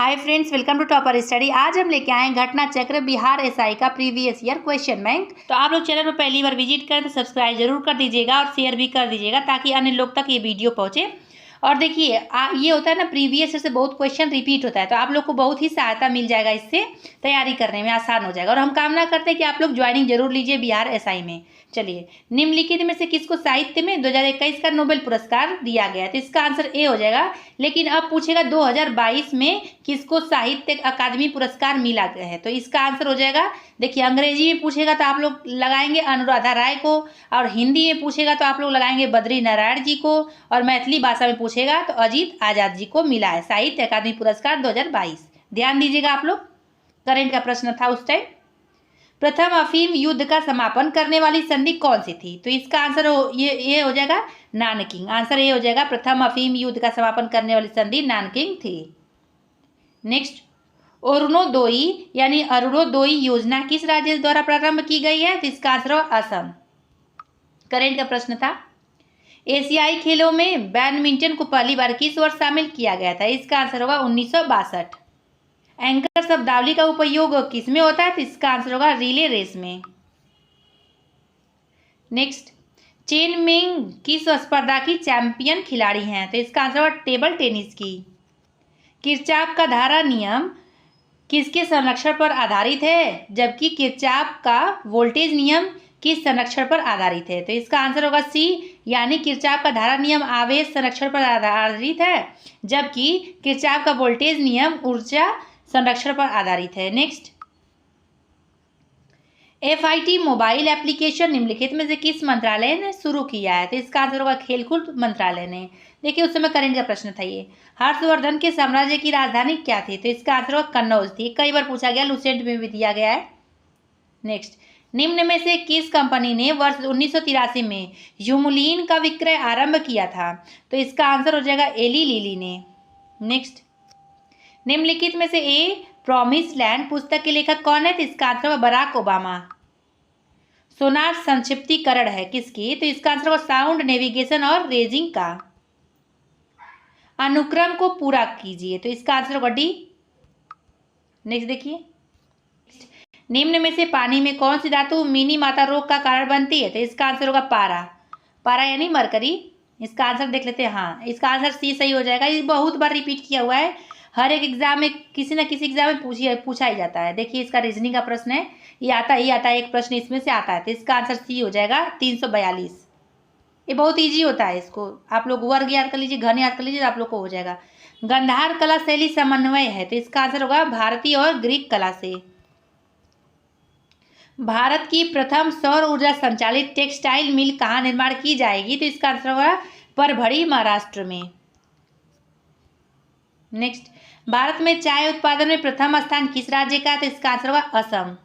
Hi friends, welcome to topper study. आज हम लेके आए हैं घटना चक्र बिहार एसआई का प्रीवियस ईयर क्वेश्चन बैंक। तो आप लोग चैनल पर पहली बार विजिट करें तो सब्सक्राइब जरूर कर दीजिएगा और शेयर भी कर दीजिएगा ताकि अन्य लोग तक ये वीडियो पहुंचे। और देखिए ये होता है ना, प्रीवियस ईयर से बहुत क्वेश्चन रिपीट होता है तो आप लोग को बहुत ही सहायता मिल जाएगा, इससे तैयारी करने में आसान हो जाएगा। और हम कामना करते हैं कि आप लोग ज्वाइनिंग जरूर लीजिए बिहार एसआई में। चलिए, निम्नलिखित में से किसको साहित्य में 2021 का नोबेल पुरस्कार दिया गया है? तो इसका आंसर ए हो जाएगा। लेकिन अब पूछेगा 2022 में किसको साहित्य अकादमी पुरस्कार मिला गया है? तो इसका आंसर हो जाएगा, देखिए अंग्रेजी में पूछेगा तो आप लोग लगाएंगे अनुराधा राय को, और हिंदी में पूछेगा तो आप लोग लगाएंगे बद्री नारायण जी को, और मैथिली भाषा में पूछेगा तो अजीत आजाद जी को मिला है साहित्य अकादमी पुरस्कार 2022। ध्यान दीजिएगा आप लोग, करेंट का प्रश्न था उस टाइम। प्रथम अफीम युद्ध का समापन करने वाली संधि कौन सी थी? तो इसका आंसर ये हो जाएगा नानकिंग। आंसर ये हो जाएगा, प्रथम अफीम युद्ध का समापन करने वाली संधि नानकिंग थी। नेक्स्ट, अरुणोदयी यानी अरुणोदयी योजना किस राज्य द्वारा प्रारंभ की गई है? तो इसका आंसर हो असम। करेंट का प्रश्न था, एशियाई खेलों में बैडमिंटन को पहली बार किस वर्ष शामिल किया गया था? इसका आंसर होगा 1962। एंकर शब्दावली का उपयोग किस में होता है? तो इसका आंसर होगा रिले रेस में। नेक्स्ट, चेन मिंग किस स्पर्धा की चैंपियन खिलाड़ी हैं? तो इसका आंसर होगा टेबल टेनिस की। किरचॉफ का धारा नियम किसके संरक्षण पर आधारित है, जबकि किरचॉफ का वोल्टेज नियम किस संरक्षण पर आधारित है? तो इसका आंसर होगा सी, यानी किरचॉफ का धारा नियम आवेश संरक्षण पर आधारित है, जबकि किरचॉफ का वोल्टेज नियम ऊर्जा संरक्षण पर आधारित है। नेक्स्ट, FIT मोबाइल एप्लीकेशन निम्नलिखित में से किस मंत्रालय ने शुरू किया है? तो इसका आंसर होगा खेलकूद मंत्रालय ने। देखिए उस समय करेंट का प्रश्न था ये। हर्षवर्धन के साम्राज्य की राजधानी क्या थी? तो इसका आंसर होगा कन्नौज थी। कई बार पूछा गया, लुसेंट में भी दिया गया है। नेक्स्ट, निम्न में से किस कंपनी ने वर्ष 1983 में ह्यूमुलीन का विक्रय आरंभ किया था? तो इसका आंसर हो जाएगा एली लिली ने। नेक्स्ट, निम्नलिखित में से ए प्रॉमिस लैंड पुस्तक के लेखक कौन है? तो इसका आंसर होगा बराक ओबामा। सोनार संक्षिप्तीकरण है किसकी? तो इसका आंसर होगा साउंड नेविगेशन और रेजिंग का। अनुक्रम को पूरा कीजिए, तो इसका आंसर होगा डी। नेक्स्ट देखिए, निम्न में से पानी में कौन सी धातु मिनी माता रोग का कारण बनती है? तो इसका आंसर होगा पारा। पारा यानी मरकरी। इसका आंसर देख लेते हैं। हाँ, इसका आंसर सी सही हो जाएगा। ये बहुत बार रिपीट किया हुआ है, हर एक एग्जाम में किसी न किसी एग्जाम में पूछा ही जाता है। देखिए इसका रीजनिंग का प्रश्न है, ये आता ही आता है, एक प्रश्न इसमें से आता है। तो इसका आंसर सी हो जाएगा 342। ये बहुत इजी होता है, इसको आप लोग वर्ग याद कर लीजिए, घन याद कर लीजिए, आप लोग को हो जाएगा। गंधार कला शैली समन्वय है, तो इसका आंसर होगा भारतीय और ग्रीक कला से। भारत की प्रथम सौर ऊर्जा संचालित टेक्सटाइल मिल कहाँ निर्माण की जाएगी? तो इसका आंसर होगा परभणी महाराष्ट्र में। नेक्स्ट, भारत में चाय उत्पादन में प्रथम स्थान किस राज्य का है? तो इसका आंसर होगा असम।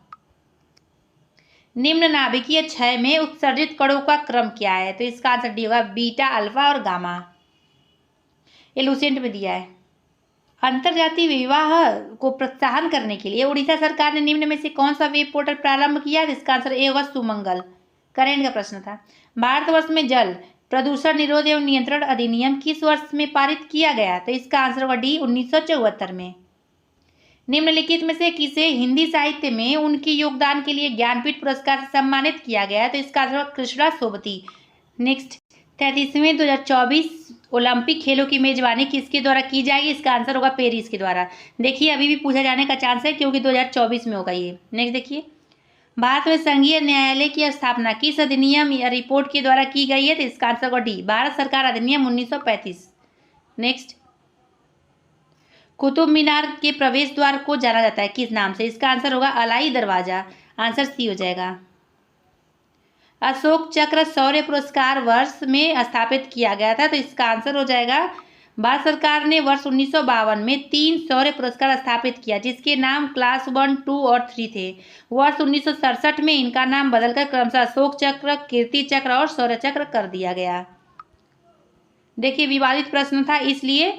निम्न नाभिकीय क्षय में उत्सर्जित कणों का क्रम क्या है? तो इसका आंसर डी होगा बीटा, अल्फा और गामा। ये लुसेंट में दिया है। अंतरजातीय विवाह को प्रोत्साहन करने के लिए उड़ीसा सरकार ने निम्न में से कौन सा वेब पोर्टल प्रारंभ किया है? इसका आंसर ए होगा सुमंगल। करेंट का प्रश्न था, भारतवर्ष में जल प्रदूषण निरोध एवं नियंत्रण अधिनियम किस वर्ष में पारित किया गया? तो इसका आंसर होगा डी 1974 में। निम्नलिखित में से किसे हिंदी साहित्य में उनके योगदान के लिए ज्ञानपीठ पुरस्कार से सम्मानित किया गया है? तो इसका आंसर होगा कृष्णा सोबती। नेक्स्ट, 33वें 2024 ओलंपिक खेलों की मेजबानी किसके द्वारा की जाएगी? इसका आंसर होगा पेरिस के द्वारा। देखिए अभी भी पूछा जाने का चांस है क्योंकि 2024 में होगा ये। नेक्स्ट देखिए, भारत में संघीय न्यायालय की स्थापना किस अधिनियम या रिपोर्ट के द्वारा की गई है? तो इसका आंसर होगा डी भारत सरकार अधिनियम 1935। नेक्स्ट, कुतुब मीनार के प्रवेश द्वार को जाना जाता है किस नाम से? इसका आंसर होगा अलाई दरवाजा। आंसर सी हो जाएगा। अशोक चक्र शौर्य पुरस्कार वर्ष में स्थापित किया गया था? तो इसका आंसर हो जाएगा भारत सरकार ने वर्ष 1952 में 3 शौर्य पुरस्कार स्थापित किया, जिसके नाम क्लास 1, 2 और 3 थे। वर्ष 1967 में इनका नाम बदलकर क्रमशः अशोक चक्र, कीर्ति चक्र और शौर्य चक्र कर दिया गया। देखिए विवादित प्रश्न था, इसलिए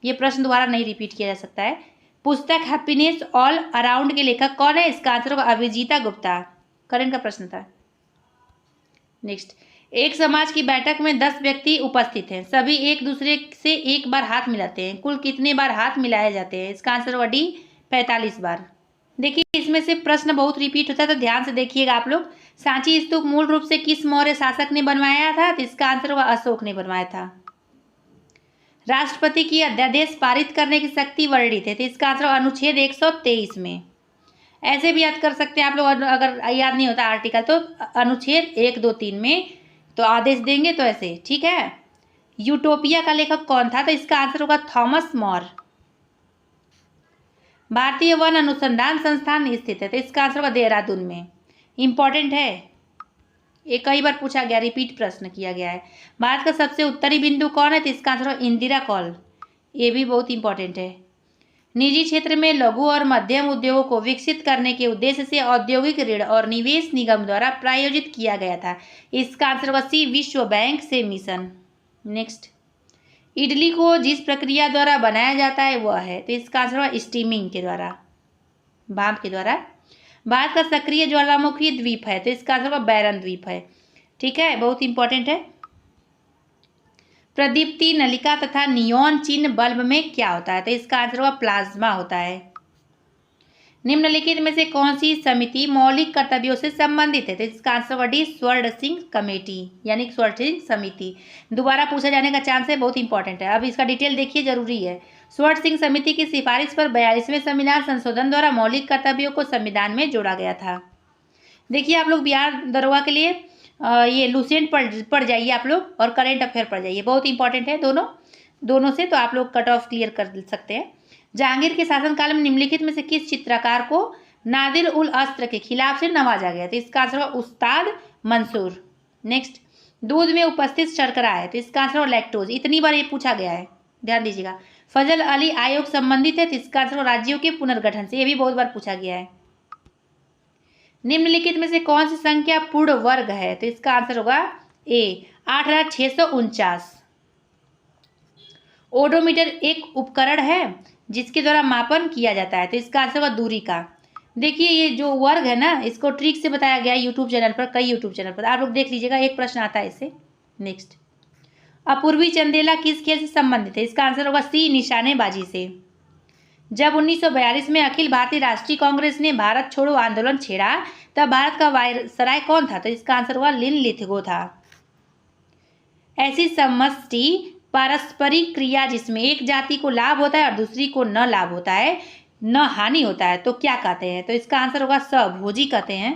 ये प्रश्न दोबारा नहीं रिपीट किया जा सकता है। पुस्तक हैप्पीनेस ऑल अराउंड के लेखक कौन है? इसका आंसर होगा अभिजीता गुप्ता। करेंट का प्रश्न था। नेक्स्ट, एक समाज की बैठक में 10 व्यक्ति उपस्थित हैं, सभी एक दूसरे से एक बार हाथ मिलाते हैं, कुल कितने बार हाथ मिलाए जाते हैं? इसका आंसर होगा डी, 45 बार। देखिए इसमें से प्रश्न बहुत रिपीट होता है, तो ध्यान से देखिएगा आप लोग। सांची स्तूप मूल रूप से किस मौर्य शासक ने बनवाया था? तो इसका आंसर होगा अशोक ने बनवाया था। राष्ट्रपति की अध्यादेश पारित करने की शक्ति वर्णित है, तो इसका आंसर अनुच्छेद 123 में। ऐसे भी याद कर सकते हैं आप लोग, अगर याद नहीं होता आर्टिकल तो अनुच्छेद 1, 2, 3 में तो आदेश देंगे, तो ऐसे, ठीक है। यूटोपिया का लेखक कौन था? तो इसका आंसर होगा थॉमस मोर। भारतीय वन अनुसंधान संस्थान स्थित है, तो इसका आंसर होगा देहरादून में। इंपॉर्टेंट है, ये कई बार पूछा गया, रिपीट प्रश्न किया गया है। भारत का सबसे उत्तरी बिंदु कौन है? तो इसका आंसर होगा इंदिरा कॉल। ये भी बहुत इंपॉर्टेंट है। निजी क्षेत्र में लघु और मध्यम उद्योगों को विकसित करने के उद्देश्य से औद्योगिक ऋण और निवेश निगम द्वारा प्रायोजित किया गया था। इसका आंसर होगा सी, विश्व बैंक से मिशन। नेक्स्ट, इडली को जिस प्रक्रिया द्वारा बनाया जाता है वह है, तो इसका आंसर होगा स्टीमिंग के द्वारा, भाप के द्वारा। भारत का सक्रिय ज्वालामुखी द्वीप है, तो इसका आंसर होगा बैरन द्वीप है, ठीक है, बहुत इंपॉर्टेंट है। प्रदीप्ति नलिका तथा नियॉन चिन्ह बल्ब में क्या होता है? तो इसका आंसर होगा प्लाज्मा होता है। निम्नलिखित में से कौन सी समिति मौलिक कर्तव्यों से संबंधित है? तो इसका आंसर होगा डी, स्वर्ण सिंह कमेटी, यानी स्वर्ण सिंह समिति। दोबारा पूछा जाने का चांस है, बहुत इंपॉर्टेंट है। अब इसका डिटेल देखिए, जरूरी है। स्वर्ण सिंह समिति की सिफारिश पर 42वें संविधान संशोधन द्वारा मौलिक कर्तव्यों को संविधान में जोड़ा गया था। देखिए आप लोग बिहार दरोगा के लिए ये लुसेंट पढ़ जाइए आप लोग, और करेंट अफेयर पढ़ जाइए, बहुत इंपॉर्टेंट है दोनों से, तो आप लोग कट ऑफ क्लियर कर सकते हैं। जहांगीर के शासनकाल में निम्नलिखित में से किस चित्रकार को नादिर उल अस्त्र के खिलाफ से नवाजा गया? तो इसका आंसर होगा उस्ताद मंसूर। नेक्स्ट, दूध में उपस्थित शर्करा है, तो इसका आंसर होगा लैक्टोज। इतनी बार ये पूछा गया है, ध्यान दीजिएगा। फजल अली आयोग संबंधित है, तो इसका आंसर होगा राज्यों के पुनर्गठन से, ये भी बहुत बार पूछा गया है। निम्नलिखित में से कौन सी संख्या पूर्ण वर्ग है? तो इसका आंसर होगा ए, 8649। ओडोमीटर एक उपकरण है जिसके द्वारा मापन किया जाता है, तो इसका आंसर होगा दूरी का। देखिए ये जो वर्ग है ना, इसको ट्रिक से बताया गया है यूट्यूब चैनल पर, कई यूट्यूब चैनल पर, आप लोग देख लीजिएगा, एक प्रश्न आता है इससे। नेक्स्ट, अपूर्वी चंदेला किस खेल से संबंधित है? इसका आंसर होगा सी, निशानेबाजी से। जब 1942 में अखिल भारतीय राष्ट्रीय कांग्रेस ने भारत छोड़ो आंदोलन छेड़ा, तब भारत का वायसराय कौन था? तो इसका आंसर होगा लिनलिथगो था। ऐसी समष्टि पारस्परिक क्रिया जिसमें एक जाति को लाभ होता है और दूसरी को न लाभ होता है, न हानि होता है, तो क्या कहते हैं? तो इसका आंसर होगा सभोजी कहते हैं।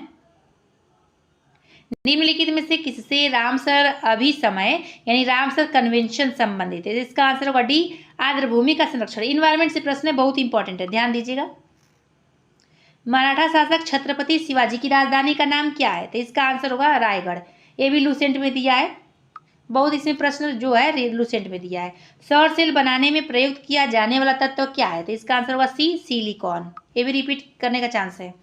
निम्नलिखित में से किससे रामसर अभिसमय यानी रामसर कन्वेंशन संबंधित है? इसका आंसर होगा डी, आर्द्रभूमि का संरक्षण। इन्वायरमेंट से प्रश्न है, बहुत इंपॉर्टेंट है, ध्यान दीजिएगा। मराठा शासक छत्रपति शिवाजी की राजधानी का नाम क्या है? तो इसका आंसर होगा रायगढ़। ये भी लुसेंट में दिया है, बहुत इसमें प्रश्न जो है लुसेंट में दिया है। सौर सेल बनाने में प्रयुक्त किया जाने वाला तत्व क्या है? तो इसका आंसर होगा सी, सिलिकॉन। ये भी रिपीट करने का चांस है।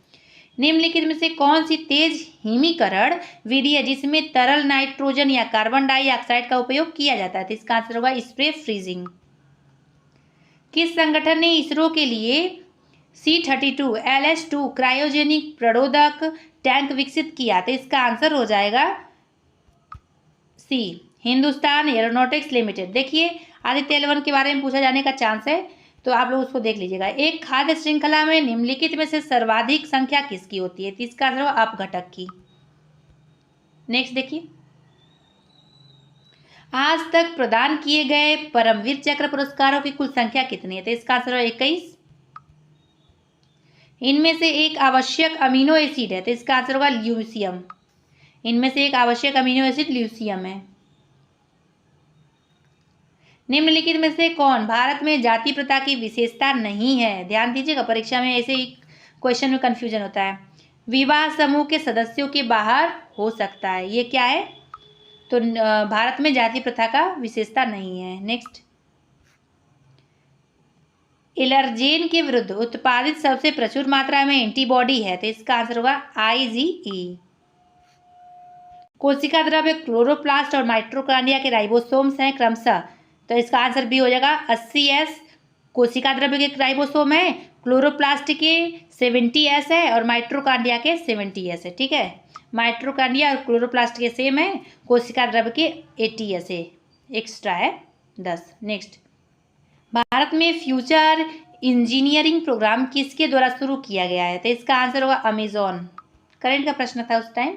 निम्नलिखित में से कौन सी तेज हिमीकरण विधि है जिसमें तरल नाइट्रोजन या कार्बन डाइऑक्साइड का उपयोग किया जाता है? तो इसका आंसर होगा स्प्रे फ्रीजिंग। किस संगठन ने इसरो के लिए C-32 LS-2 क्रायोजेनिक प्रणोदक टैंक विकसित किया? तो इसका आंसर हो जाएगा सी, हिंदुस्तान एरोनॉटिक्स लिमिटेड। देखिए आदित्य L1 के बारे में पूछा जाने का चांस है, तो आप लोग उसको देख लीजिएगा। एक खाद्य श्रृंखला में निम्नलिखित में से सर्वाधिक संख्या किसकी होती है? तो इसका आंसर होगा अपघटक की। नेक्स्ट देखिए, आज तक प्रदान किए गए परमवीर चक्र पुरस्कारों की कुल संख्या कितनी है? तो इसका आंसर होगा 21। इनमें से एक आवश्यक अमीनो एसिड है, तो इसका आंसर होगा ल्यूसियम। इनमें से एक आवश्यक अमीनो एसिड ल्यूसियम है। निम्नलिखित में से कौन भारत में जाति प्रथा की विशेषता नहीं है? ध्यान दीजिएगा, परीक्षा में ऐसे ही क्वेश्चन में कंफ्यूजन होता है। विवाह समूह के सदस्यों के बाहर हो सकता है, ये क्या है? तो भारत में जाति प्रथा का विशेषता नहीं है। नेक्स्ट, एलर्जेन के विरुद्ध उत्पादित सबसे प्रचुर मात्रा में एंटीबॉडी है, तो इसका आंसर होगा IgE। कोशिका द्रव्य क्लोरोप्लास्ट और माइटोकॉन्ड्रिया के राइबोसोम्स हैं क्रमशः, तो इसका आंसर भी हो जाएगा 80S कोशिका द्रव्य के राइबोसोम है, क्लोरोप्लास्ट के 70S है और माइटोकॉन्ड्रिया के 70S है, ठीक है। माइट्रोकांडिया और क्लोरोप्लास्ट के सेम है, कोशिका द्रव्य के 80 है, एक्स्ट्रा है 10। नेक्स्ट, भारत में फ्यूचर इंजीनियरिंग प्रोग्राम किसके द्वारा शुरू किया गया है? तो इसका आंसर होगा अमेजॉन। करंट का प्रश्न था उस टाइम।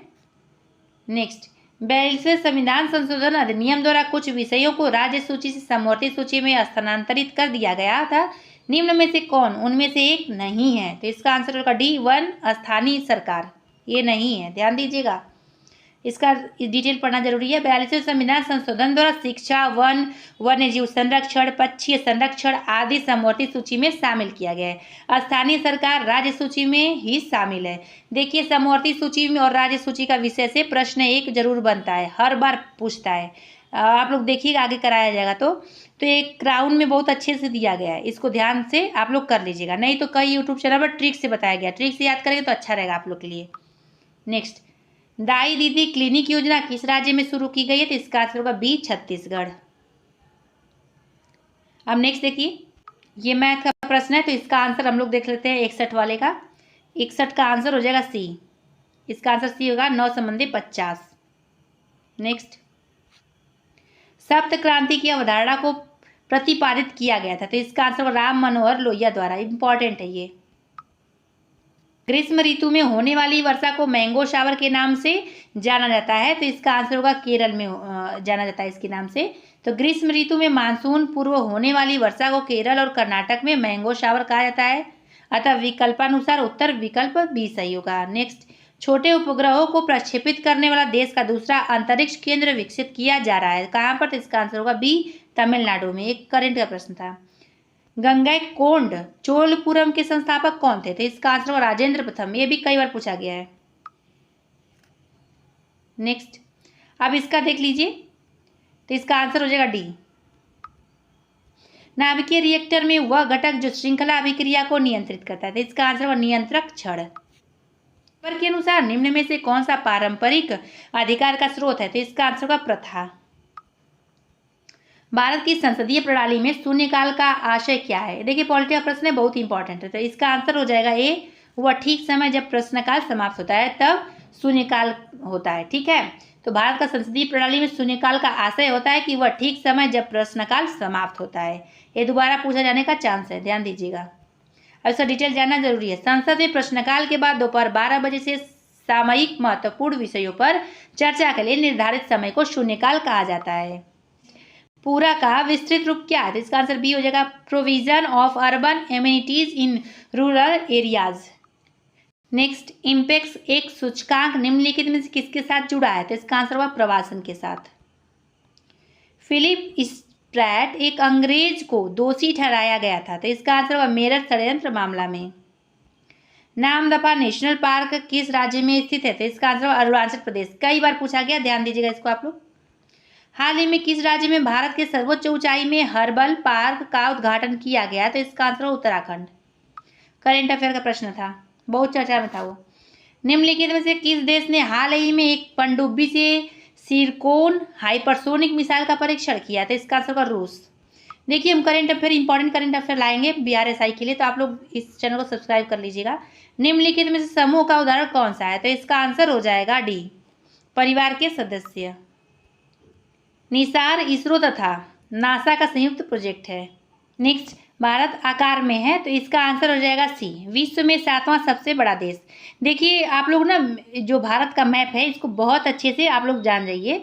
नेक्स्ट, 42वें संविधान संशोधन अधिनियम द्वारा कुछ विषयों को राज्य सूची से समवर्ती सूची में स्थानांतरित कर दिया गया था। निम्न में से कौन उनमें से एक नहीं है? तो इसका आंसर होगा D1 स्थानीय सरकार। ये नहीं है, ध्यान दीजिएगा, इसका डिटेल पढ़ना जरूरी है। 42वें संविधान संशोधन द्वारा शिक्षा, वन, वन्यजीव संरक्षण, पक्षी संरक्षण आदि समवर्ती सूची में शामिल किया गया है। स्थानीय सरकार राज्य सूची में ही शामिल है। देखिए, समवर्ती सूची में और राज्य सूची का विषय से प्रश्न एक जरूर बनता है, हर बार पूछता है। आप लोग देखिएगा, आगे कराया जाएगा तो एक क्राउन में बहुत अच्छे से दिया गया है, इसको ध्यान से आप लोग कर लीजिएगा। नहीं तो कई यूट्यूब चैनल पर ट्रिक से बताया गया, ट्रिक से याद करेंगे तो अच्छा रहेगा आप लोग के लिए। नेक्स्ट, दाई दीदी क्लिनिक योजना किस राज्य में शुरू की गई है? तो इसका आंसर होगा B छत्तीसगढ़। अब नेक्स्ट देखिए, ये मैथ का प्रश्न है, तो इसका आंसर हम लोग देख लेते हैं 61 वाले का। 61 का आंसर हो जाएगा C। इसका आंसर C होगा 9 संबंधी 50। नेक्स्ट, सप्त क्रांति की अवधारणा को प्रतिपादित किया गया था, तो इसका आंसर राम मनोहर लोहिया द्वारा। इंपॉर्टेंट है ये। ग्रीष्म ऋतु में होने वाली वर्षा को मैंगो शावर के नाम से जाना जाता है, तो इसका आंसर होगा केरल में जाना जाता है इसके नाम से। तो ग्रीष्म ऋतु में मानसून पूर्व होने वाली वर्षा को केरल और कर्नाटक में मैंगो शावर कहा जाता है। अतः विकल्पानुसार उत्तर विकल्प B सही होगा। नेक्स्ट, छोटे उपग्रहों को प्रक्षेपित करने वाला देश का दूसरा अंतरिक्ष केंद्र विकसित किया जा रहा है, कहाँ पर? तो इसका आंसर होगा B तमिलनाडु में। एक करंट का प्रश्न था। गंगैकोंड चोलपुरम के संस्थापक कौन थे? तो इसका आंसर होगा राजेंद्र प्रथम। ये भी कई बार पूछा गया है। नेक्स्ट, अब इसका देख लीजिए, तो इसका आंसर हो जाएगा D। नाभिकीय रिएक्टर में वह घटक जो श्रृंखला अभिक्रिया को नियंत्रित करता है, तो इसका आंसर होगा नियंत्रक छड़। पर के अनुसार निम्न में से कौन सा पारंपरिक अधिकार का स्रोत है? तो इसका आंसर होगा प्रथा। भारत की संसदीय प्रणाली में शून्यकाल का आशय क्या है? देखिए, पॉलिटी का प्रश्न है, बहुत इंपॉर्टेंट है, तो इसका आंसर हो जाएगा A। वह ठीक समय जब प्रश्नकाल समाप्त होता है तब शून्यकाल होता है। ठीक है, तो भारत का संसदीय प्रणाली में शून्यकाल का आशय होता है कि वह ठीक समय जब प्रश्नकाल समाप्त होता है। ये दोबारा पूछा जाने का चांस है, ध्यान दीजिएगा। अब इसका डिटेल जानना जरूरी है। संसद में प्रश्नकाल के बाद दोपहर 12 बजे से सामयिक महत्वपूर्ण विषयों पर चर्चा के लिए निर्धारित समय को शून्यकाल कहा जाता है। पूरा का विस्तृत रूप क्या है? तो इसका आंसर B हो जाएगा provision of urban amenities in rural areas. Next, Impex एक सूचकांक निम्नलिखित में से किसके साथ जुड़ा है? तो इसका आंसर होगा प्रवासन के साथ। फिलिप स्प्रैट एक अंग्रेज को दोषी ठहराया गया था, तो इसका आंसर होगा मेरठ षड्यंत्र मामला में। नामदफा नेशनल पार्क किस राज्य में स्थित है? तो इसका आंसर होगा अरुणाचल प्रदेश। कई बार पूछा गया, ध्यान दीजिएगा इसको आप लोग। हाल ही में किस राज्य में भारत के सर्वोच्च ऊंचाई में हर्बल पार्क का उद्घाटन किया गया? तो इसका आंसर उत्तराखंड। करंट अफेयर का प्रश्न था, बहुत चर्चा में था वो। निम्नलिखित में से किस देश ने हाल ही में एक पनडुब्बी से सिरकोन हाइपरसोनिक मिसाइल का परीक्षण किया? तो इसका आंसर होगा रूस। देखिए, हम current affair, important current affair लाएंगे BRSI के लिए, तो आप लोग इस चैनल को सब्सक्राइब कर लीजिएगा। निम्नलिखित में से समूह का उदाहरण कौन सा है? तो इसका आंसर हो जाएगा D परिवार के सदस्य। निसार इसरो तथा नासा का संयुक्त प्रोजेक्ट है। नेक्स्ट, भारत आकार में है, तो इसका आंसर हो जाएगा C विश्व में 7वां सबसे बड़ा देश। देखिए, आप लोग ना जो भारत का मैप है इसको बहुत अच्छे से आप लोग जान जाइए।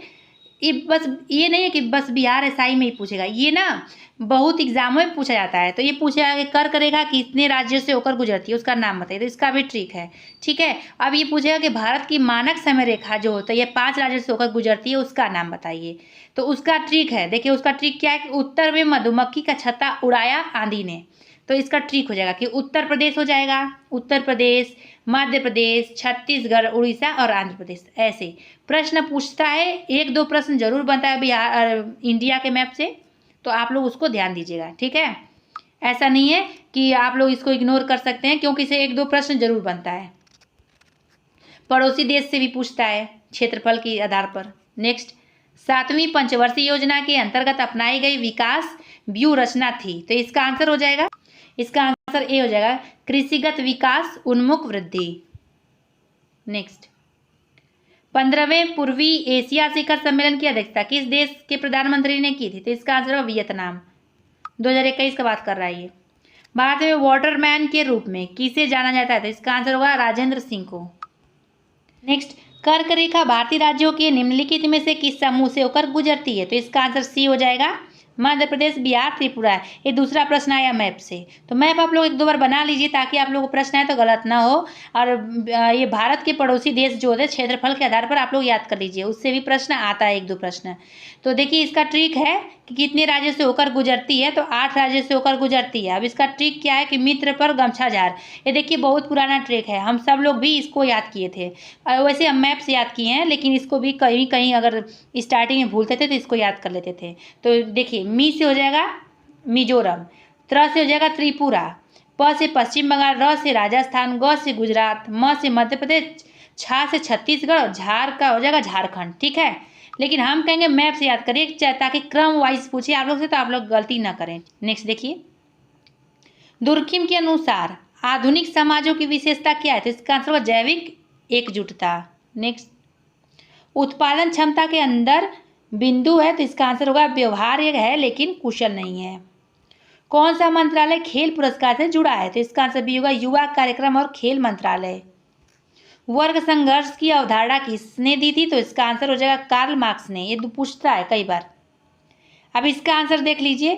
ये नहीं है कि बस BRSI में ही पूछेगा, ये ना बहुत एग्जामों में पूछा जाता है। तो ये पूछेगा कि करेगा कि कितने राज्यों से होकर गुजरती है, उसका नाम बताइए, तो इसका भी ट्रिक है। ठीक है, अब ये पूछेगा कि भारत की मानक समय रेखा जो होता है ये 5 राज्यों से होकर गुजरती है, उसका नाम बताइए, तो उसका ट्रिक है। देखिए, उसका ट्रिक क्या है कि उत्तर में मधुमक्खी का छत्ता उड़ाया आंधी ने, तो इसका ट्रिक हो जाएगा कि उत्तर प्रदेश हो जाएगा, उत्तर प्रदेश, मध्य प्रदेश, छत्तीसगढ़, उड़ीसा और आंध्र प्रदेश। ऐसे प्रश्न पूछता है, 1-2 प्रश्न जरूर बनता है बिहार इंडिया के मैप से, तो आप लोग उसको ध्यान दीजिएगा। ठीक है, ऐसा नहीं है कि आप लोग इसको इग्नोर कर सकते हैं, क्योंकि इसे 1-2 प्रश्न जरूर बनता है। पड़ोसी देश से भी पूछता है क्षेत्रफल के आधार पर। नेक्स्ट, 7वीं पंचवर्षीय योजना के अंतर्गत अपनाई गई विकास व्यू रचना थी, तो इसका आंसर हो जाएगा, इसका आंसर A हो जाएगा कृषिगत विकास उन्मुख वृद्धि। नेक्स्ट, 15वें पूर्वी एशिया शिखर सम्मेलन की अध्यक्षता किस देश के प्रधानमंत्री ने की थी? तो इसका आंसर होगा वियतनाम। 2021 का बात कर रहा है ये। भारत में वाटरमैन के रूप में किसे जाना जाता है? तो इसका आंसर होगा राजेंद्र सिंह को। नेक्स्ट, कर्क रेखा भारतीय राज्यों के निम्नलिखित में से किस समूह से होकर गुजरती है? तो इसका आंसर सी हो जाएगा, मध्य प्रदेश, बिहार, त्रिपुरा। ये दूसरा प्रश्न आया मैप से, तो मैप आप लोग एक दो बार बना लीजिए ताकि आप लोग को प्रश्न आए तो गलत ना हो। और ये भारत के पड़ोसी देश जो होते हैं क्षेत्रफल के आधार पर आप लोग याद कर लीजिए, उससे भी प्रश्न आता है एक दो प्रश्न। तो देखिए इसका ट्रिक है कि कितने राज्यों से होकर गुजरती है, तो 8 राज्यों से होकर गुजरती है। अब इसका ट्रिक क्या है कि मित्र पर गमछा झार, ये देखिए बहुत पुराना ट्रिक है, हम सब लोग भी इसको याद किए थे। वैसे हम मैप से याद किए हैं, लेकिन इसको भी कहीं कहीं अगर स्टार्टिंग में भूलते थे तो इसको याद कर लेते थे। तो देखिए मी से हो जाएगा मिजोरम, त्र से हो जाएगा त्रिपुरा, प से पश्चिम बंगाल, र से राजस्थान, ग से गुजरात, म से मध्य प्रदेश, छ से छत्तीसगढ़ और झार का हो जाएगा झारखंड। ठीक है, लेकिन हम कहेंगे मैप से याद करिए ताकि क्रम वाइज पूछे आप लोग से तो आप लोग गलती ना करें। नेक्स्ट देखिए, दुर्खिम के अनुसार आधुनिक समाजों की विशेषता क्या है? तो इसका आंसर होगा जैविक एकजुटता। नेक्स्ट, उत्पादन क्षमता के अंदर बिंदु है, तो इसका आंसर होगा व्यवहार्य है लेकिन कुशल नहीं है। कौन सा मंत्रालय खेल पुरस्कार से जुड़ा है? तो इसका आंसर भी होगा युवा कार्यक्रम और खेल मंत्रालय। वर्ग संघर्ष की अवधारणा किसने दी थी? तो इसका आंसर हो जाएगा कार्ल मार्क्स ने। ये पूछता है कई बार। अब इसका आंसर देख लीजिए,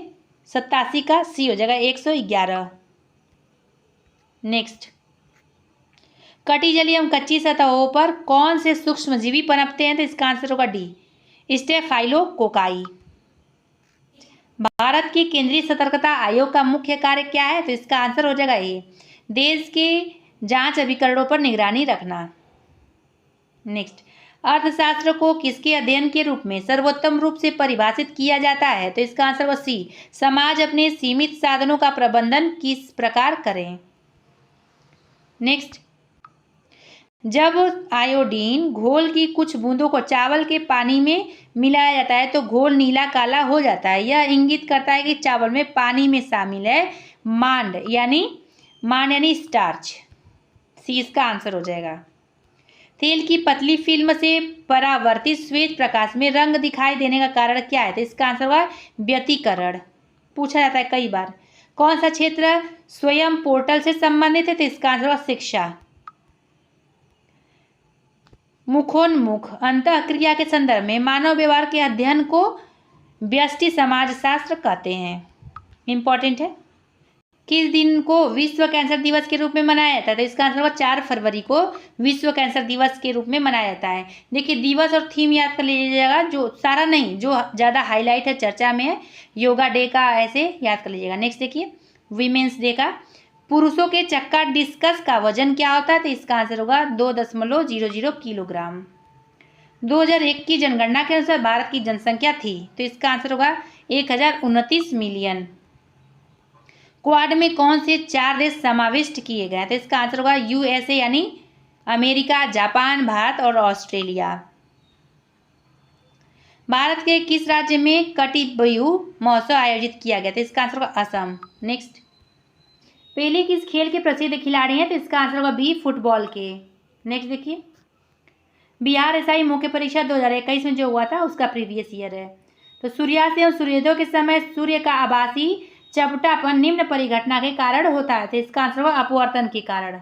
87 का सी हो जाएगा 111। नेक्स्ट, कटी जलीय एवं कच्ची सतहों पर कौन से सूक्ष्मजीवी पनपते हैं? तो इसका आंसर होगा डी, स्टेफाइलोकोकाई। भारत के केंद्रीय सतर्कता आयोग का मुख्य कार्य क्या है? तो इसका आंसर हो जाएगा ए, देश के जांच अभिकरणों पर निगरानी रखना। नेक्स्ट, अर्थशास्त्र को किसके अध्ययन के रूप में सर्वोत्तम रूप से परिभाषित किया जाता है? तो इसका आंसर होगा सी, समाज अपने सीमित साधनों का प्रबंधन किस प्रकार करें। नेक्स्ट, जब आयोडीन घोल की कुछ बूंदों को चावल के पानी में मिलाया जाता है तो घोल नीला काला हो जाता है। यह इंगित करता है कि चावल में पानी में शामिल है मांड यानी स्टार्च। सी इसका आंसर हो जाएगा। तेल की पतली फिल्म से परावर्तित श्वेत प्रकाश में रंग दिखाई देने का कारण क्या है? तो इसका आंसर होगा व्यतिकरण। पूछा जाता है कई बार। कौन सा क्षेत्र स्वयं पोर्टल से संबंधित है? तो इसका आंसर होगा शिक्षा। मुखोन्मुख अंतःक्रिया के संदर्भ में मानव व्यवहार के अध्ययन को व्यष्टि समाजशास्त्र कहते हैं। इंपॉर्टेंट है। किस दिन को विश्व कैंसर दिवस के रूप में मनाया जाता है? तो इसका आंसर होगा 4 फरवरी को विश्व कैंसर दिवस के रूप में मनाया जाता है। देखिए दिवस और थीम याद कर लीजिएगा, जो सारा नहीं, जो ज़्यादा हाईलाइट है चर्चा में है। योगा डे का ऐसे याद कर लीजिएगा। नेक्स्ट देखिए, वीमेंस डे का पुरुषों के चक्का डिस्कस का वजन क्या होता है? तो इसका आंसर होगा 2.00 किलोग्राम। 2001 की जनगणना के अनुसार भारत की जनसंख्या थी, तो इसका आंसर होगा 1029 मिलियन। क्वाड में कौन से 4 देश समाविष्ट किए गए? तो इसका आंसर होगा यूएसए यानी अमेरिका, जापान, भारत और ऑस्ट्रेलिया। भारत के किस राज्य में कटिबयु महोत्सव आयोजित किया गया? तो इसका आंसर होगा असम। नेक्स्ट, पेले किस खेल के प्रसिद्ध खिलाड़ी हैं? तो इसका आंसर होगा बी, फुटबॉल के। नेक्स्ट देखिए, बिहार एसआई मुख्य परीक्षा 2021 में जो हुआ था उसका प्रीवियस ईयर है। तो सूर्यास्त एवं सूर्योदय के समय सूर्य का आभासी चपटापन निम्न परिघटना के कारण होता है। तो इसका आंसर होगा अपवर्तन के कारण।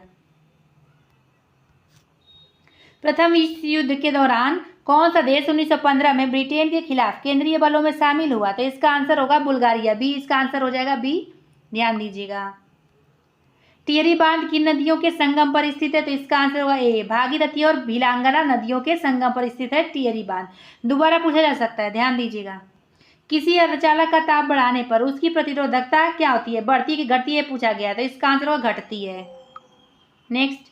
प्रथम विश्व युद्ध के दौरान कौन सा देश 1915 में ब्रिटेन के खिलाफ केंद्रीय बलों में शामिल हुआ? तो इसका आंसर होगा बुल्गारिया। बी इसका आंसर हो जाएगा, बी ध्यान दीजिएगा। टिहरी बांध किन नदियों के संगम पर स्थित है? तो इसका आंसर होगा ए, भागीरथी और भिलांगना नदियों के संगम पर स्थित है टिहरी बांध। दोबारा पूछा जा सकता है, ध्यान दीजिएगा। किसी अर्धचालक का ताप बढ़ाने पर उसकी प्रतिरोधकता क्या होती है? बढ़ती कि घटती है पूछा गया, तो इसका आंसर होगा घटती है। नेक्स्ट,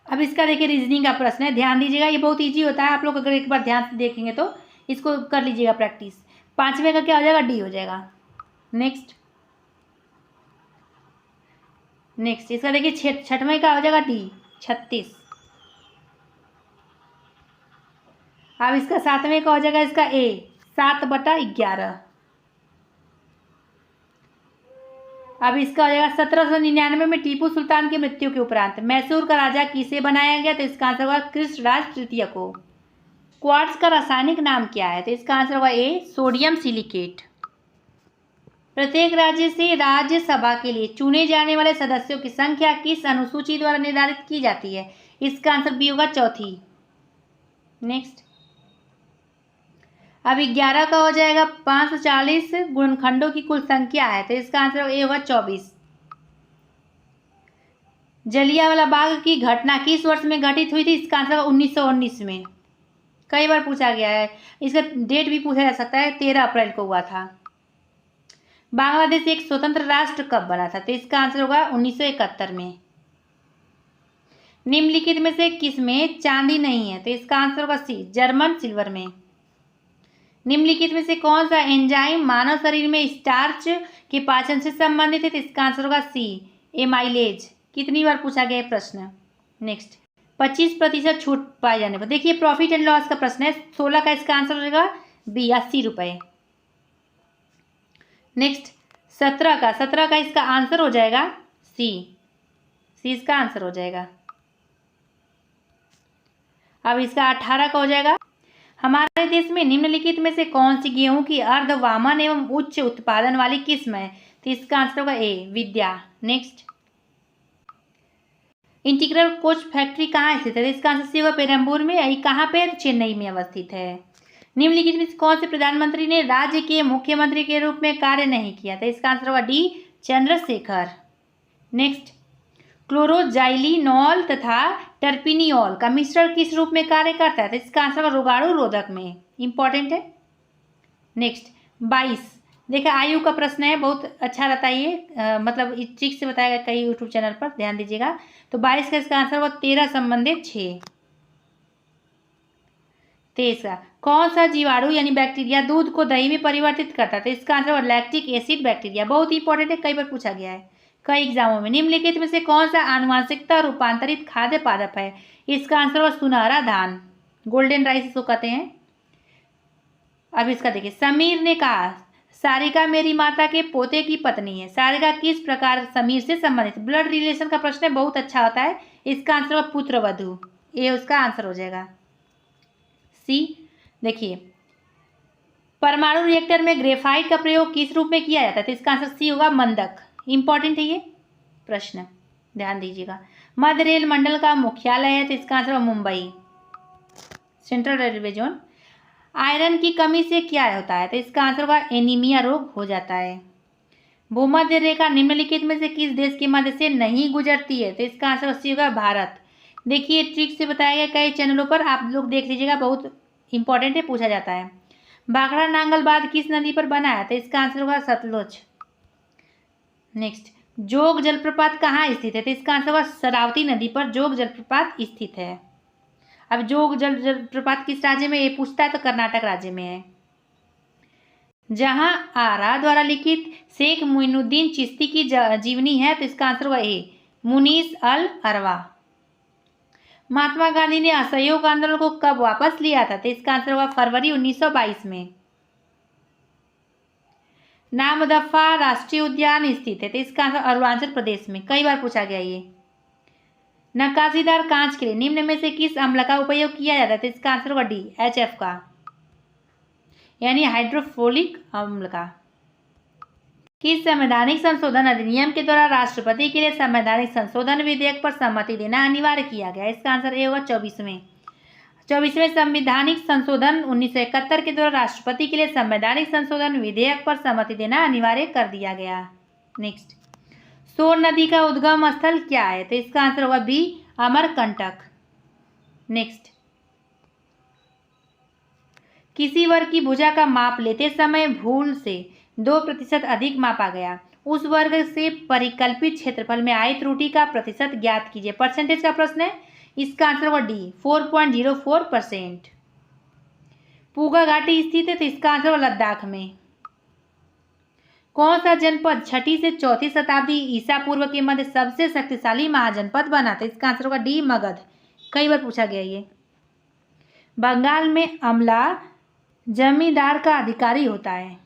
अब इसका देखिए रीजनिंग का प्रश्न है, ध्यान दीजिएगा। ये बहुत इजी होता है, आप लोग अगर एक बार ध्यान से देखेंगे तो इसको कर लीजिएगा प्रैक्टिस। 5वें का क्या हो जाएगा? डी हो जाएगा। नेक्स्ट इसका देखिए 6वें का हो जाएगा डी, 36। अब इसका 7वें का हो जाएगा इसका ए, 7/11। अब इसका हो जाएगा 1799 में टीपू सुल्तान की मृत्यु के उपरांत मैसूर का राजा किसे बनाया गया? तो इसका आंसर होगा कृष्णराज तृतीय को। क्वार्ट्ज का रासायनिक नाम क्या है? तो इसका आंसर होगा ए सोडियम सिलिकेट। प्रत्येक राज्य से राज्यसभा के लिए चुने जाने वाले सदस्यों की संख्या किस अनुसूची द्वारा निर्धारित की जाती है? इसका आंसर बी होगा चौथी। नेक्स्ट, अब 11 का हो जाएगा 540 गुणनखंडों की कुल संख्या है, तो इसका आंसर ए होगा 24। जलियांवाला बाग की घटना किस वर्ष में घटित हुई थी? इसका आंसर 1919 में। कई बार पूछा गया है, इसका डेट भी पूछा जा सकता है, 13 अप्रैल को हुआ था। बांग्लादेश एक स्वतंत्र राष्ट्र कब बना था? तो इसका आंसर होगा 1971 में। निम्नलिखित में से किस में चांदी नहीं है? तो इसका आंसर होगा सी जर्मन सिल्वर में। निम्नलिखित में से कौन सा एंजाइम मानव शरीर में स्टार्च के पाचन से संबंधित है? तो इसका आंसर होगा सी एमाइलेज। कितनी बार पूछा गया प्रश्न। नेक्स्ट, 25% छूट पाए जाने पर, देखिए प्रॉफिट एंड लॉस का प्रश्न है, 16 का इसका आंसर हो जाएगा बी 80 रुपये। नेक्स्ट, 17 का इसका आंसर हो जाएगा सी इसका आंसर हो जाएगा। अब इसका 18 का हो जाएगा, हमारे देश में निम्नलिखित में से कौन सी गेहूं की अर्धवामन एवं उच्च उत्पादन वाली किस्म है? तो इसका आंसर होगा ए विद्या। नेक्स्ट, इंटीग्रल कोच फैक्ट्री कहाँ स्थित है? इसका आंसर सी होगा पेरम्बूर में। यही कहाँ पे? चेन्नई में अवस्थित है। निम्नलिखित में कौन से प्रधानमंत्री ने राज्य के मुख्यमंत्री के रूप में कार्य नहीं किया? तो इसका आंसर होगा डी चंद्रशेखर। नेक्स्ट, क्लोरोजाइलिनॉल तथा टर्पिनियोल का मिश्रण किस रूप में कार्य करता है? तो इसका आंसर होगा रोगाणु रोधक में। इंपॉर्टेंट है। नेक्स्ट, 22 देखा आयु का प्रश्न है, बहुत अच्छा रहता है ये, मतलब ट्रिक से बताया गया कई यूट्यूब चैनल पर, ध्यान दीजिएगा। तो 22 का इसका आंसर होगा 13 संबंधित 6। 23 का कौन सा जीवाणु यानी बैक्टीरिया दूध को दही में परिवर्तित करता है? तो इसका आंसर होगा लैक्टिक एसिड बैक्टीरिया। बहुत इंपॉर्टेंट है, कई बार पूछा गया है कई एग्जामों में। निम्नलिखित में से कौन सा आनुवांशिकता रूपांतरित खाद्य पादप है? इसका आंसर होगा सुनहरा धान, गोल्डन राइस इसको कहते हैं। अब इसका देखिए, समीर ने कहा सारिका मेरी माता के पोते की पत्नी है। सारिका किस प्रकार समीर से संबंधित? ब्लड रिलेशन का प्रश्न है, बहुत अच्छा होता है। इसका आंसर होगा पुत्रवधू। ये उसका आंसर हो जाएगा सी। देखिए, परमाणु रिएक्टर में ग्रेफाइट का प्रयोग किस रूप में किया जाता है? तो इसका आंसर सी होगा मंदक। इंपॉर्टेंट है ये प्रश्न, ध्यान दीजिएगा। मध्य रेल मंडल का मुख्यालय है, तो इसका आंसर होगा Mumbai, central railway zone. Iron की कमी से क्या होता है? तो इसका आंसर होगा एनीमिया रोग हो जाता है। भूमध्य रेखा निम्नलिखित में से किस देश के मध्य से नहीं गुजरती है? तो इसका आंसर होगा भारत। देखिए ट्रिक से बताया गया कई चैनलों पर, आप लोग देख लीजिएगा, बहुत इंपॉर्टेंट है, पूछा जाता है। भाखड़ा नांगलबाद किस नदी पर बना है? तो इसका आंसर होगा सतलुज। नेक्स्ट, जोग जलप्रपात कहाँ स्थित है? तो इसका आंसर होगा शरावती नदी पर जोग जलप्रपात स्थित है। अब जोग जलप्रपात किस राज्य में ये पूछता है? तो कर्नाटक राज्य में है। जहां आरा द्वारा लिखित शेख मोइनुद्दीन चिश्ती की जीवनी है, तो इसका आंसर होगा ए मुनीस अल अरवा। महात्मा गांधी ने असहयोग आंदोलन को कब वापस लिया था? तो इसका आंसर होगा फरवरी 1922 में। नामदफा राष्ट्रीय उद्यान स्थित है, तो इसका आंसर अरुणाचल प्रदेश में। कई बार पूछा गया ये। नक्काशीदार कांच के लिए निम्न में से किस अम्ल का उपयोग किया जाता है? तो इसका आंसर होगा डी HF का, यानी हाइड्रोफ्लोरिक अम्ल का। किस संवैधानिक संशोधन अधिनियम के द्वारा राष्ट्रपति के लिए संवैधानिक संशोधन विधेयक पर सहमति देना अनिवार्य किया गया? इसका आंसर ए होगा 24वें संवैधानिक संशोधन 1971 के द्वारा राष्ट्रपति के लिए संवैधानिक संशोधन विधेयक पर सहमति देना अनिवार्य कर दिया गया। नेक्स्ट, सोन नदी का उद्गम स्थल क्या है? तो इसका आंसर होगा बी अमरकंटक। नेक्स्ट, किसी वर्ग की भुजा का माप लेते समय भूल से 2% अधिक मापा गया, उस वर्ग से परिकल्पित क्षेत्रफल में आई त्रुटि का प्रतिशत ज्ञात कीजिए। परसेंटेज का प्रश्न है, इसका आंसर होगा डी 4.04%। पूगा घाटी स्थित है, तो इसका आंसर होगा लद्दाख में। कौन सा जनपद 6ठी से 4ठी शताब्दी ईसा पूर्व के मध्य सबसे शक्तिशाली महाजनपद बना था? इसका आंसर होगा डी मगध। कई बार पूछा गया ये। बंगाल में अमला जमींदार का अधिकारी होता है।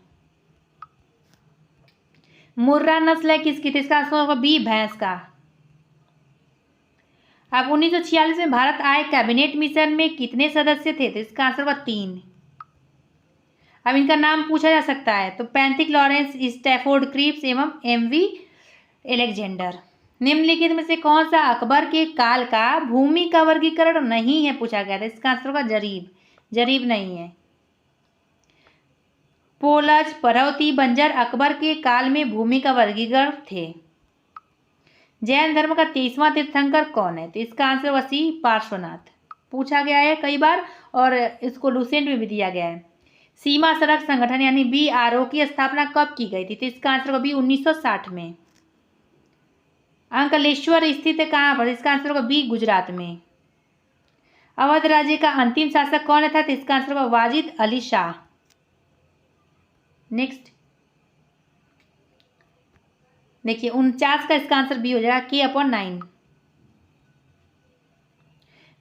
मुर्रा नस्ल है किसकी? तो इसका आंसर होगा बी, भैंस का। अब 1946 में भारत आए कैबिनेट मिशन में कितने सदस्य थे? तो इसका आंसर होगा 3। अब इनका नाम पूछा जा सकता है, तो पैंथिक लॉरेंस, स्टैफोर्ड क्रिप्स एवं एमवी एलेक्जेंडर। निम्नलिखित में से कौन सा अकबर के काल का भूमि का वर्गीकरण नहीं है पूछा गया था? इसका आंसर होगा जरीब। जरीब नहीं है। पोलज, परहौती, बंजर अकबर के काल में भूमि का वर्गीकरण थे। जैन धर्म का 23वां तीर्थंकर कौन है? तो इसका आंसर होगा सी, पार्श्वनाथ। पूछा गया है कई बार और इसको लूसेंट में भी दिया गया है। सीमा सड़क संगठन यानी BRO की स्थापना कब की गई थी? तो इसका आंसर होगा बी, 1960 में। अंकलेश्वर स्थित है कहाँ पर? इसका आंसर होगा बी, गुजरात में। अवध राज्य का अंतिम शासक कौन था? तो इसका आंसर होगा वाजिद अली शाह। नेक्स्ट देखिए 49 का इसका आंसर बी हो जाएगा, K/9।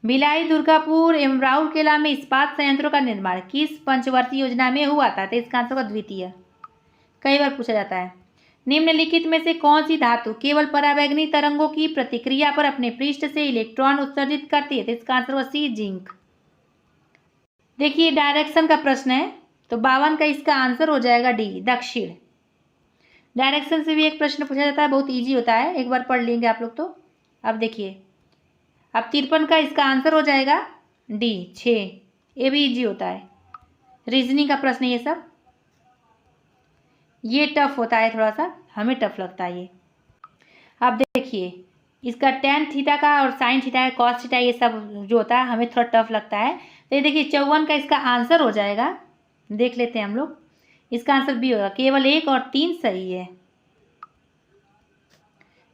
भिलाई, दुर्गापुर एवं राउरकेला में इस्पात संयंत्रों का निर्माण किस पंचवर्षीय योजना में हुआ था? तो इसका आंसर होगा द्वितीय। कई बार पूछा जाता है। निम्नलिखित में से कौन सी धातु केवल परावैंगनी तरंगों की प्रतिक्रिया पर अपने पृष्ठ से इलेक्ट्रॉन उत्सर्जित करती है? तो इसका आंसर होगा सी, जिंक। देखिए डायरेक्शन का प्रश्न है, तो 52 का इसका आंसर हो जाएगा डी, दक्षिण। डायरेक्शन से भी एक प्रश्न पूछा जाता है, बहुत इजी होता है, एक बार पढ़ लेंगे आप लोग तो। अब देखिए, अब 53 का इसका आंसर हो जाएगा डी, 6। ये भी इजी होता है, रीजनिंग का प्रश्न ये सब। ये टफ होता है थोड़ा सा, हमें टफ लगता है ये। अब देखिए इसका tan थीटा का और sin थीटा है, cos थीटा, ये सब जो होता है हमें थोड़ा टफ लगता है। तो ये देखिए 54 का इसका आंसर हो जाएगा, देख लेते हैं हम लोग। इसका आंसर बी होगा, केवल 1 और 3 सही है।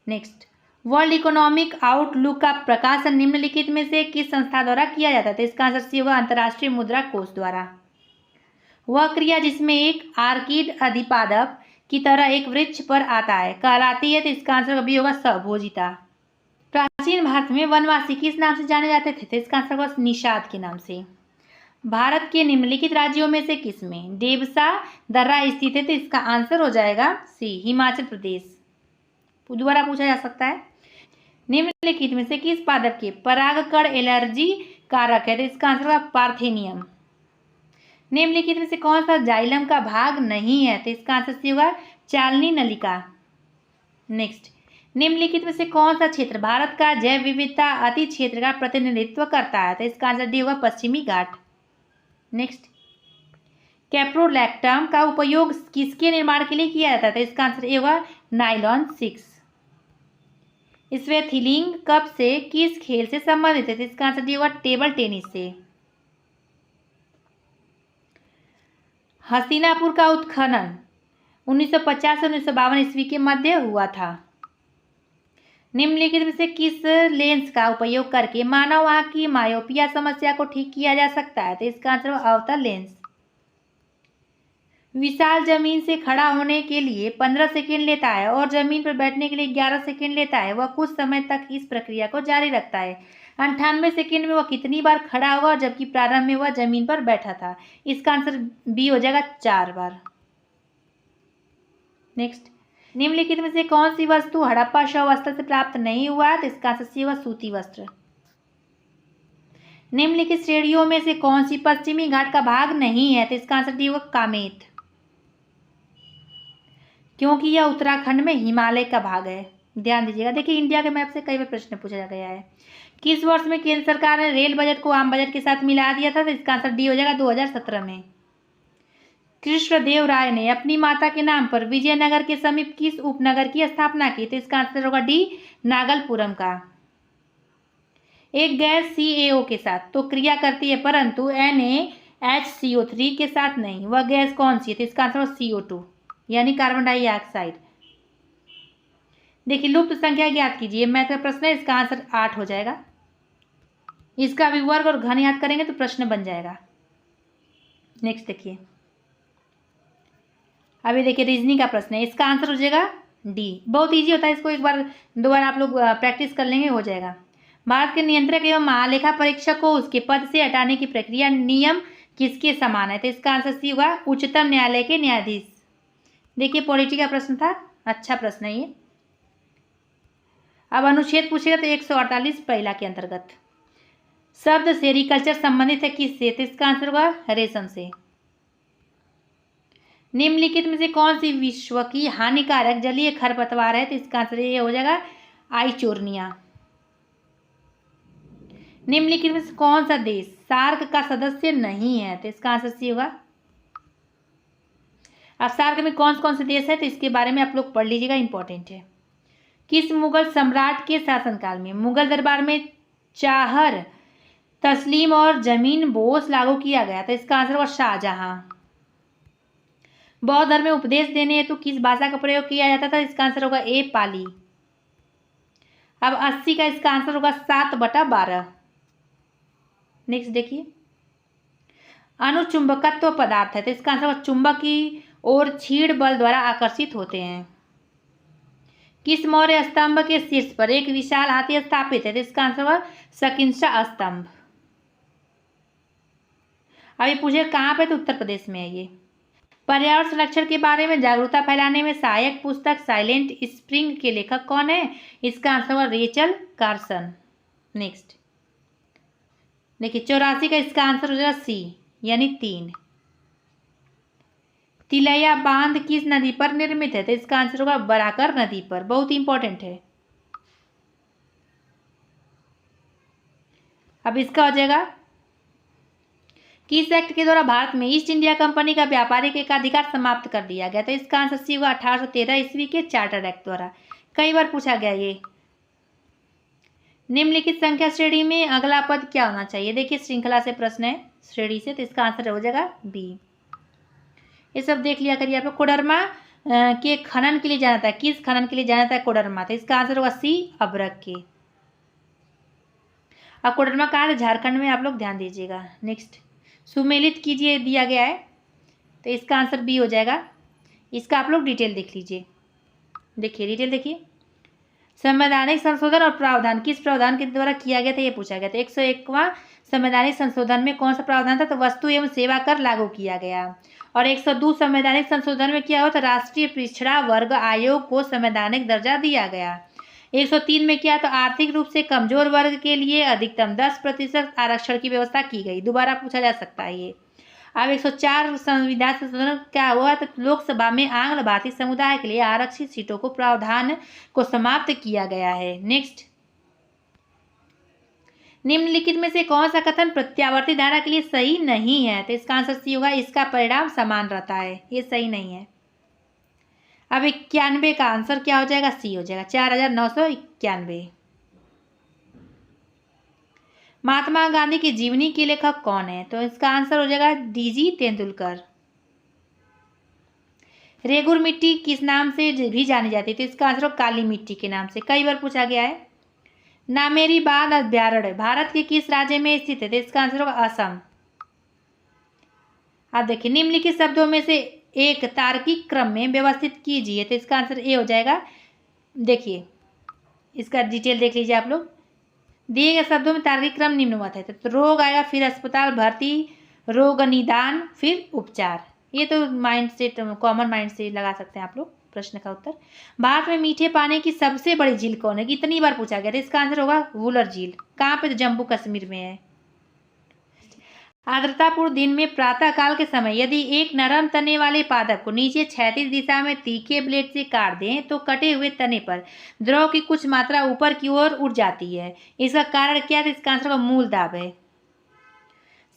नेक्स्ट, वर्ल्ड इकोनॉमिक आउटलुक का प्रकाशन निम्नलिखित में से किस संस्था द्वारा किया जाता है? तो इसका आंसर सी होगा, अंतर्राष्ट्रीय मुद्रा कोष द्वारा। वह क्रिया जिसमें एक आर्किड अधिपादप की तरह एक वृक्ष पर आता है कहलाती है? तो इसका आंसर बी होगा, स्वभोजिता। प्राचीन भारत में वनवासी किस नाम से जाने जाते थे? तो इसका आंसर होगा निषाद के नाम से। भारत के निम्नलिखित राज्यों में से किसमें डेबसा दर्रा स्थित है? तो इसका आंसर हो जाएगा सी, हिमाचल प्रदेश। दोबारा पूछा जा सकता है, निम्नलिखित में से किस पादप के परागकण एलर्जी कारक है? तो इसका आंसर होगा पार्थेनियम। निम्नलिखित में से कौन सा जाइलम का भाग नहीं है? तो इसका आंसर सी होगा, चालनी नलिका। नेक्स्ट, निम्नलिखित में से कौन सा क्षेत्र भारत का जैव विविधता अति क्षेत्र का प्रतिनिधित्व करता है? तो इसका आंसर डी होगा, पश्चिमी घाट। नेक्स्ट, कैप्रोलैक्टम का उपयोग किसके निर्माण के लिए किया जाता है? तो इसका आंसर ए होगा, नाइलॉन 6। स्वेथिलिंग कप से किस खेल से संबंधित है? तो इसका आंसर डी होगा, टेबल टेनिस से। हस्तिनापुर का उत्खनन 1950 से 1952 ईस्वी के मध्य हुआ था। निम्नलिखित में से किस लेंस का उपयोग करके मानव आंख की मायोपिया समस्या को ठीक किया जा सकता है? तो इसका आंसर अवतल लेंस। विशाल जमीन से खड़ा होने के लिए 15 सेकेंड लेता है और जमीन पर बैठने के लिए 11 सेकेंड लेता है। वह कुछ समय तक इस प्रक्रिया को जारी रखता है। 98 सेकेंड में वह कितनी बार खड़ा होगा, जबकि प्रारंभ में वह जमीन पर बैठा था? इसका आंसर बी हो जाएगा, 4 बार। नेक्स्ट, निम्नलिखित में से कौन सी वस्तु हड़प्पा शव स्थल से प्राप्त नहीं हुआ है? तो इसका आंसर सी होगा, सूती वस्त्र। निम्नलिखित श्रेणियों में से कौन सी पश्चिमी घाट का भाग नहीं है? तो इसका आंसर डी होगा, कामेत, क्योंकि यह उत्तराखंड में हिमालय का भाग है। ध्यान दीजिएगा। देखिए इंडिया के मैप से कई बार प्रश्न पूछा गया है। किस वर्ष में केंद्र सरकार ने रेल बजट को आम बजट के साथ मिला दिया था? तो इसका आंसर डी हो जाएगा, 2017 में। कृष्णदेव राय ने अपनी माता के नाम पर विजयनगर के समीप किस उपनगर की स्थापना की? तो इसका आंसर होगा डी, नागलपुरम का। एक गैस CaO के साथ तो क्रिया करती है परंतु NaHCO3 के साथ नहीं, वह गैस कौन सी है? तो इसका आंसर होगा CO2 यानी कार्बन डाइऑक्साइड। देखिए लुप्त संख्या ज्ञात कीजिए, मैथ का प्रश्न है, इसका आंसर 8 हो जाएगा। इसका भी वर्ग और घन याद करेंगे तो प्रश्न बन जाएगा। नेक्स्ट देखिए, अभी देखिए रीजनिंग का प्रश्न है, इसका आंसर हो जाएगा डी। बहुत इजी होता है, इसको एक बार दोबारा आप लोग प्रैक्टिस कर लेंगे, हो जाएगा। भारत के नियंत्रक एवं महालेखा परीक्षक को उसके पद से हटाने की प्रक्रिया नियम किसके समान है? तो इसका आंसर सी होगा, उच्चतम न्यायालय के न्यायाधीश। देखिए पॉलिटी का प्रश्न था, अच्छा प्रश्न है ये। अब अनुच्छेद पूछेगा तो 148 पहला के अंतर्गत शब्द सेरिकल्चर संबंधित है किससे, तो इसका आंसर होगा रेशम से। निम्नलिखित में से कौन सी विश्व की हानिकारक जलीय खरपतवार है, तो इसका आंसर ये हो जाएगा आइचोर्निया। निम्नलिखित में से कौन सा देश सार्क का सदस्य नहीं है, तो इसका आंसर सी होगा। अब सार्क में कौन कौन से देश है तो इसके बारे में आप लोग पढ़ लीजिएगा, इंपॉर्टेंट है। किस मुगल सम्राट के शासनकाल में मुगल दरबार में चाहर तस्लीम और जमीन बोस लागू किया गया, तो इसका आंसर होगा शाहजहां। बौद्ध धर्म में उपदेश देने हेतु किस भाषा का प्रयोग किया जाता था, इसका आंसर होगा ए पाली। अब 80 का इसका आंसर होगा 7/12। नेक्स्ट देखिए, अनुचुंबकत्व पदार्थ है, तो इसका आंसर होगा चुंबक की ओर छीड़ बल द्वारा आकर्षित होते हैं। किस मौर्य स्तंभ के शीर्ष पर एक विशाल हाथी स्थापित है, तो इसका आंसर होगा शकिंसा स्तंभ। अब ये पूछे कहाँ पे, तो उत्तर प्रदेश में है ये। पर्यावरण संरक्षण के बारे में जागरूकता फैलाने में सहायक पुस्तक साइलेंट स्प्रिंग के लेखक कौन है, इसका आंसर होगा रेचल कार्सन। नेक्स्ट देखिए 84 का इसका आंसर हो जाएगा सी यानी 3। तिलैया बांध किस नदी पर निर्मित है, तो इसका आंसर होगा बराकर नदी पर, बहुत इंपॉर्टेंट है। अब इसका हो जाएगा किस एक्ट के द्वारा भारत में ईस्ट इंडिया कंपनी का व्यापारिक एकाधिकार समाप्त कर दिया गया, तो इसका आंसर सी होगा 1813 ईस्वी के चार्टर एक्ट द्वारा। कई बार पूछा गया ये। निम्नलिखित संख्या श्रेणी में अगला पद क्या होना चाहिए, देखिए श्रृंखला से प्रश्न है श्रेणी से, तो इसका आंसर हो जाएगा बी। ये सब देख लिया करिए आप लोग। कोडरमा के खनन के लिए जाना था, किस खनन के लिए जाना था कोडरमा, तो इसका आंसर होगा सी अभ्रक के। अब कोडरमा कहाँ है, झारखंड में, आप लोग ध्यान दीजिएगा। नेक्स्ट सुमेलित कीजिए दिया गया है, तो इसका आंसर बी हो जाएगा। इसका आप लोग डिटेल देख लीजिए। देखिए डिटेल देखिए, संवैधानिक संशोधन और प्रावधान किस प्रावधान के द्वारा किया गया था, ये पूछा गया था। 101वां संवैधानिक संशोधन में कौन सा प्रावधान था, तो वस्तु एवं सेवा कर लागू किया गया। और 102 संवैधानिक संशोधन में क्या हुआ था, राष्ट्रीय पिछड़ा वर्ग आयोग को संवैधानिक दर्जा दिया गया। 103 में क्या, तो आर्थिक रूप से कमजोर वर्ग के लिए अधिकतम 10% आरक्षण की व्यवस्था की गई। दोबारा पूछा जा सकता है ये। अब 104 संविधान संशोधन क्या हुआ, तो लोकसभा में आंग्ल भाषी समुदाय के लिए आरक्षित सीटों को प्रावधान को समाप्त किया गया है। नेक्स्ट निम्नलिखित में से कौन सा कथन प्रत्यावर्ती धारा के लिए सही नहीं है, तो इसका आंसर सी होगा, इसका परिणाम समान रहता है, ये सही नहीं है। अब 91 का आंसर क्या हो जाएगा, सी हो जाएगा 4991। महात्मा गांधी की जीवनी के लेखक कौन है, तो इसका आंसर हो जाएगा डीजी तेंदुलकर। रेगुर मिट्टी किस नाम से भी जानी जाती है, तो इसका आंसर हो काली मिट्टी के नाम से, कई बार पूछा गया है। नामेरी बांध अभ्यारण्य भारत के किस राज्य में स्थित है, तो इसका आंसर होगा असम। अब देखिए निम्नलिखित शब्दों में से एक तार्किक क्रम में व्यवस्थित कीजिए, तो इसका आंसर ए हो जाएगा। देखिए इसका डिटेल देख लीजिए आप लोग। दिए गए शब्दों में तार्किक क्रम निम्नवत है, तो रोग आएगा, फिर अस्पताल भर्ती, रोग निदान, फिर उपचार। ये तो माइंड से कॉमन माइंड से लगा सकते हैं आप लोग। प्रश्न का उत्तर, भारत में मीठे पानी की सबसे बड़ी झील कौन है, कितनी बार पूछा गया था, इसका आंसर होगा वुलर झील। कहाँ पे, तो जम्मू कश्मीर में है। आर्द्रतापूर्ण दिन में प्रातः काल के समय यदि एक नरम तने वाले पादप को नीचे क्षैतिज दिशा में तीखे ब्लेड से काट दें तो कटे हुए तने पर द्रव की कुछ मात्रा ऊपर की ओर उड़ जाती है। इसका कारण क्या है, इसका आंसर मूल दाब है।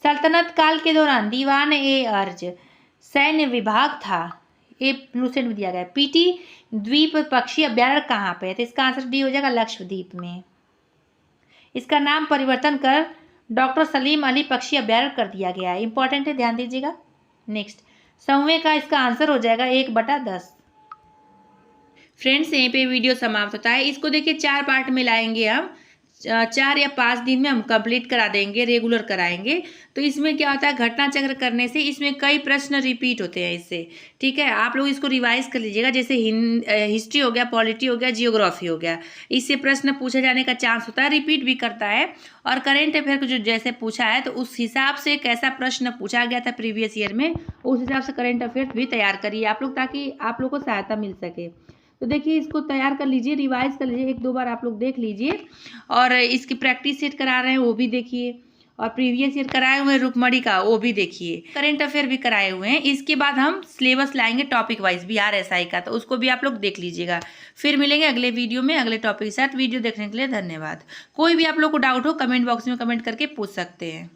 सल्तनत काल के दौरान दीवान ए अर्ज सैन्य विभाग था, ये ब्लूसेंट में दिया गया। पीटी द्वीप पक्षी अभ्यारण्य कहाँ पे है, तो इसका आंसर डी हो जाएगा लक्षद्वीप में। इसका नाम परिवर्तन कर डॉक्टर सलीम अली पक्षी अभ्यारण्य कर दिया गया है, इंपॉर्टेंट है, ध्यान दीजिएगा। नेक्स्ट संवें का इसका आंसर हो जाएगा 1/10। फ्रेंड्स यहीं पे वीडियो समाप्त होता है। इसको देखिए 4 पार्ट में लाएंगे हम, 4 या 5 दिन में हम कंप्लीट करा देंगे, रेगुलर कराएंगे। तो इसमें क्या होता है, घटना चक्र करने से इसमें कई प्रश्न रिपीट होते हैं इससे, ठीक है। आप लोग इसको रिवाइज कर लीजिएगा, जैसे हिस्ट्री हो गया, पॉलिटी हो गया, जियोग्राफी हो गया, इससे प्रश्न पूछे जाने का चांस होता है, रिपीट भी करता है। और करेंट अफेयर को जो जैसे पूछा है तो उस हिसाब से कैसा प्रश्न पूछा गया था प्रीवियस ईयर में, उस हिसाब से करेंट अफेयर भी तैयार करिए आप लोग, ताकि आप लोग को सहायता मिल सके। तो देखिए इसको तैयार कर लीजिए, रिवाइज कर लीजिए, 1-2 बार आप लोग देख लीजिए और इसकी प्रैक्टिस सेट करा रहे हैं वो भी देखिए, और प्रीवियस ईयर कराए हुए हैं रुक्मणी का वो भी देखिए, करेंट अफेयर भी कराए हुए हैं। इसके बाद हम सिलेबस लाएंगे टॉपिक वाइज बिहार एसआई का, तो उसको भी आप लोग देख लीजिएगा। फिर मिलेंगे अगले वीडियो में अगले टॉपिक के साथ। वीडियो देखने के लिए धन्यवाद। कोई भी आप लोग को डाउट हो कमेंट बॉक्स में कमेंट करके पूछ सकते हैं।